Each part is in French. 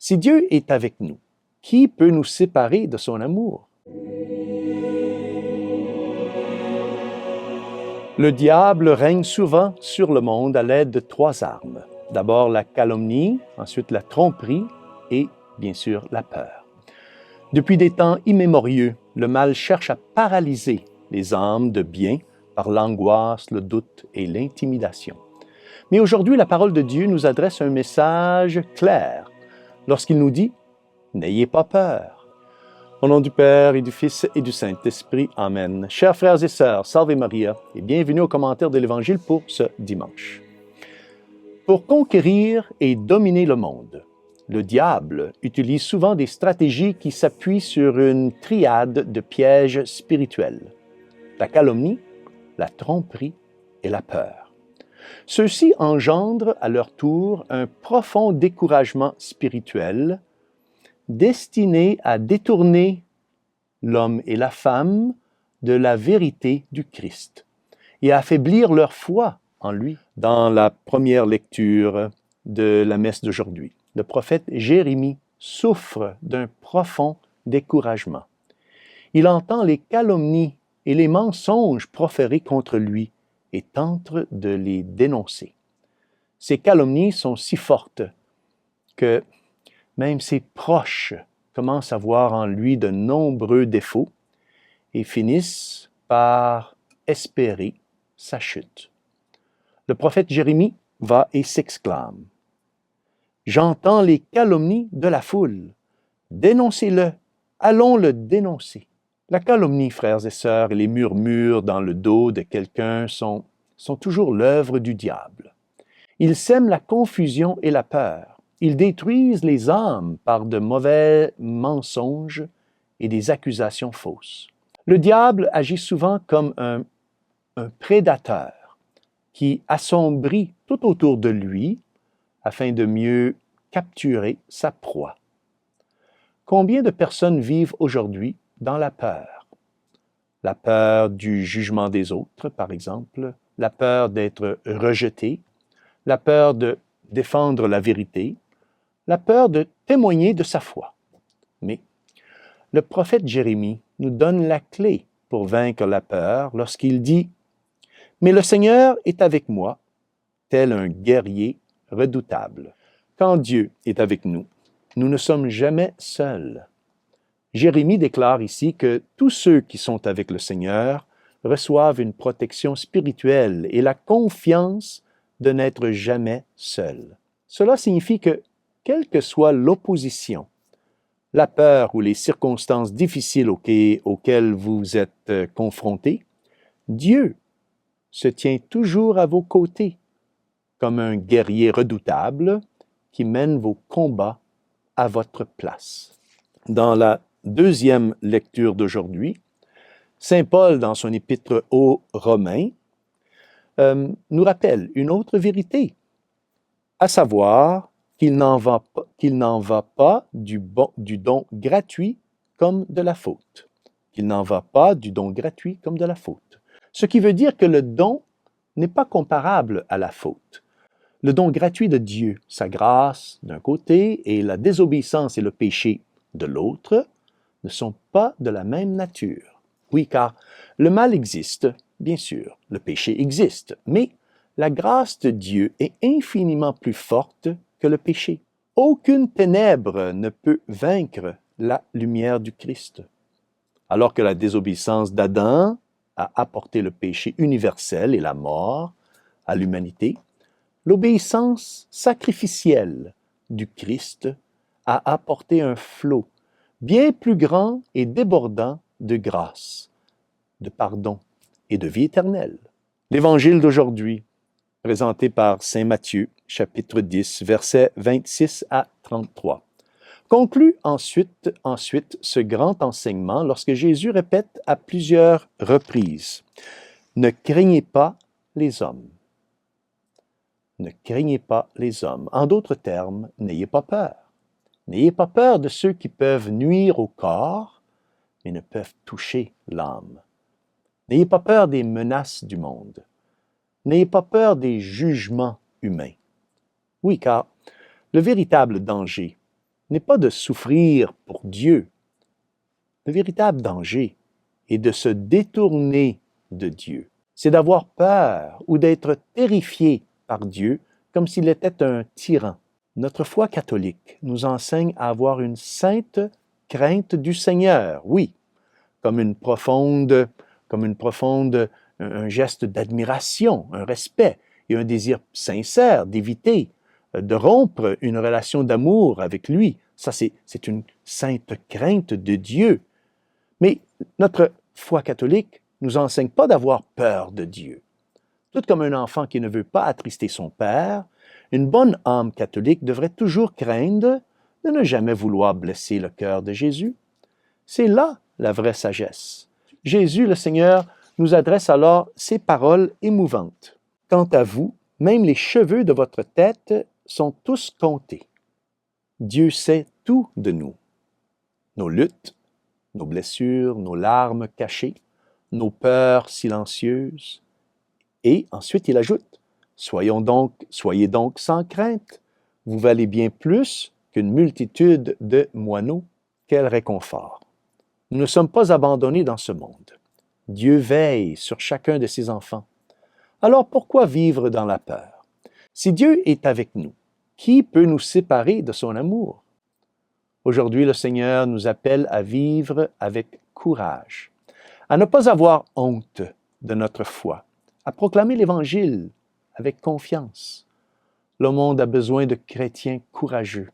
Si Dieu est avec nous, qui peut nous séparer de son amour? Le diable règne souvent sur le monde à l'aide de 3 armes. D'abord la calomnie, ensuite la tromperie et, bien sûr, la peur. Depuis des temps immémoriaux, le mal cherche à paralyser les âmes de bien par l'angoisse, le doute et l'intimidation. Mais aujourd'hui, la parole de Dieu nous adresse un message clair lorsqu'il nous dit « N'ayez pas peur ». Au nom du Père et du Fils et du Saint-Esprit, Amen. Chers frères et sœurs, Salve Maria et bienvenue au commentaire de l'Évangile pour ce dimanche. Pour conquérir et dominer le monde, le diable utilise souvent des stratégies qui s'appuient sur une triade de pièges spirituels. La calomnie, la tromperie et la peur. Ceux-ci engendrent à leur tour un profond découragement spirituel destiné à détourner l'homme et la femme de la vérité du Christ et à affaiblir leur foi en lui. Dans la première lecture de la messe d'aujourd'hui, le prophète Jérémie souffre d'un profond découragement. Il entend les calomnies et les mensonges proférés contre lui et tente de les dénoncer. Ces calomnies sont si fortes que même ses proches commencent à voir en lui de nombreux défauts et finissent par espérer sa chute. Le prophète Jérémie va et s'exclame « J'entends les calomnies de la foule. Dénoncez-le, allons le dénoncer. » La calomnie, frères et sœurs, et les murmures dans le dos de quelqu'un sont toujours l'œuvre du diable. Ils sèment la confusion et la peur. Ils détruisent les âmes par de mauvais mensonges et des accusations fausses. Le diable agit souvent comme un prédateur qui assombrit tout autour de lui afin de mieux capturer sa proie. Combien de personnes vivent aujourd'hui dans la peur? La peur du jugement des autres, par exemple, la peur d'être rejeté, la peur de défendre la vérité, la peur de témoigner de sa foi. Mais le prophète Jérémie nous donne la clé pour vaincre la peur lorsqu'il dit « Mais le Seigneur est avec moi, tel un guerrier redoutable. » Quand Dieu est avec nous, nous ne sommes jamais seuls. Jérémie déclare ici que tous ceux qui sont avec le Seigneur reçoivent une protection spirituelle et la confiance de n'être jamais seuls. Cela signifie que, quelle que soit l'opposition, la peur ou les circonstances difficiles auxquelles vous êtes confrontés, Dieu se tient toujours à vos côtés, comme un guerrier redoutable qui mène vos combats à votre place. Dans la deuxième lecture d'aujourd'hui, Saint Paul, dans son épître aux Romains, nous rappelle une autre vérité, à savoir qu'il n'en va pas du don gratuit comme de la faute. Qu'il n'en va pas du don gratuit comme de la faute. Ce qui veut dire que le don n'est pas comparable à la faute. Le don gratuit de Dieu, sa grâce d'un côté et la désobéissance et le péché de l'autre, ne sont pas de la même nature. Oui, car le mal existe, bien sûr, le péché existe, mais la grâce de Dieu est infiniment plus forte que le péché. Aucune ténèbre ne peut vaincre la lumière du Christ. Alors que la désobéissance d'Adam a apporté le péché universel et la mort à l'humanité, l'obéissance sacrificielle du Christ a apporté un flot bien plus grand et débordant de grâce, de pardon et de vie éternelle. L'Évangile d'aujourd'hui, présenté par saint Matthieu, chapitre 10, versets 26 à 33, conclut ensuite ce grand enseignement lorsque Jésus répète à plusieurs reprises « Ne craignez pas les hommes. Ne craignez pas les hommes. » En d'autres termes, n'ayez pas peur. N'ayez pas peur de ceux qui peuvent nuire au corps, mais ne peuvent toucher l'âme. N'ayez pas peur des menaces du monde. N'ayez pas peur des jugements humains. Oui, car le véritable danger n'est pas de souffrir pour Dieu. Le véritable danger est de se détourner de Dieu. C'est d'avoir peur ou d'être terrifié par Dieu comme s'il était un tyran. Notre foi catholique nous enseigne à avoir une sainte crainte du Seigneur, oui, comme un geste d'admiration, un respect et un désir sincère d'éviter de rompre une relation d'amour avec lui. Ça, c'est une sainte crainte de Dieu. Mais notre foi catholique nous enseigne pas d'avoir peur de Dieu. Tout comme un enfant qui ne veut pas attrister son père, une bonne âme catholique devrait toujours craindre de ne jamais vouloir blesser le cœur de Jésus. C'est là la vraie sagesse. Jésus, le Seigneur, nous adresse alors ces paroles émouvantes. Quant à vous, même les cheveux de votre tête sont tous comptés. Dieu sait tout de nous. Nos luttes, nos blessures, nos larmes cachées, nos peurs silencieuses. Et ensuite il ajoute, soyez donc sans crainte. Vous valez bien plus qu'une multitude de moineaux. Quel réconfort! Nous ne sommes pas abandonnés dans ce monde. Dieu veille sur chacun de ses enfants. Alors pourquoi vivre dans la peur? Si Dieu est avec nous, qui peut nous séparer de son amour? Aujourd'hui, le Seigneur nous appelle à vivre avec courage, à ne pas avoir honte de notre foi, à proclamer l'Évangile avec confiance. Le monde a besoin de chrétiens courageux,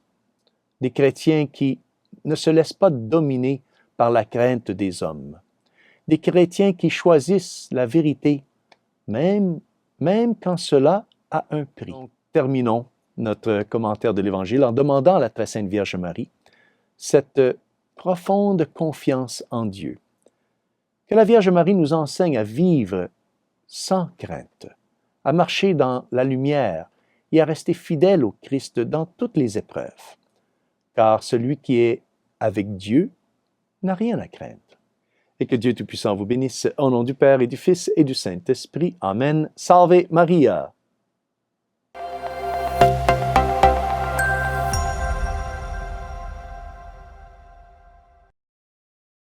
des chrétiens qui ne se laissent pas dominer par la crainte des hommes, des chrétiens qui choisissent la vérité, même quand cela a un prix. Donc, terminons notre commentaire de l'Évangile en demandant à la très sainte Vierge Marie cette profonde confiance en Dieu. Que la Vierge Marie nous enseigne à vivre sans crainte, à marcher dans la lumière et à rester fidèle au Christ dans toutes les épreuves. Car celui qui est avec Dieu n'a rien à craindre. Et que Dieu Tout-Puissant vous bénisse au nom du Père et du Fils et du Saint-Esprit. Amen. Salve Maria!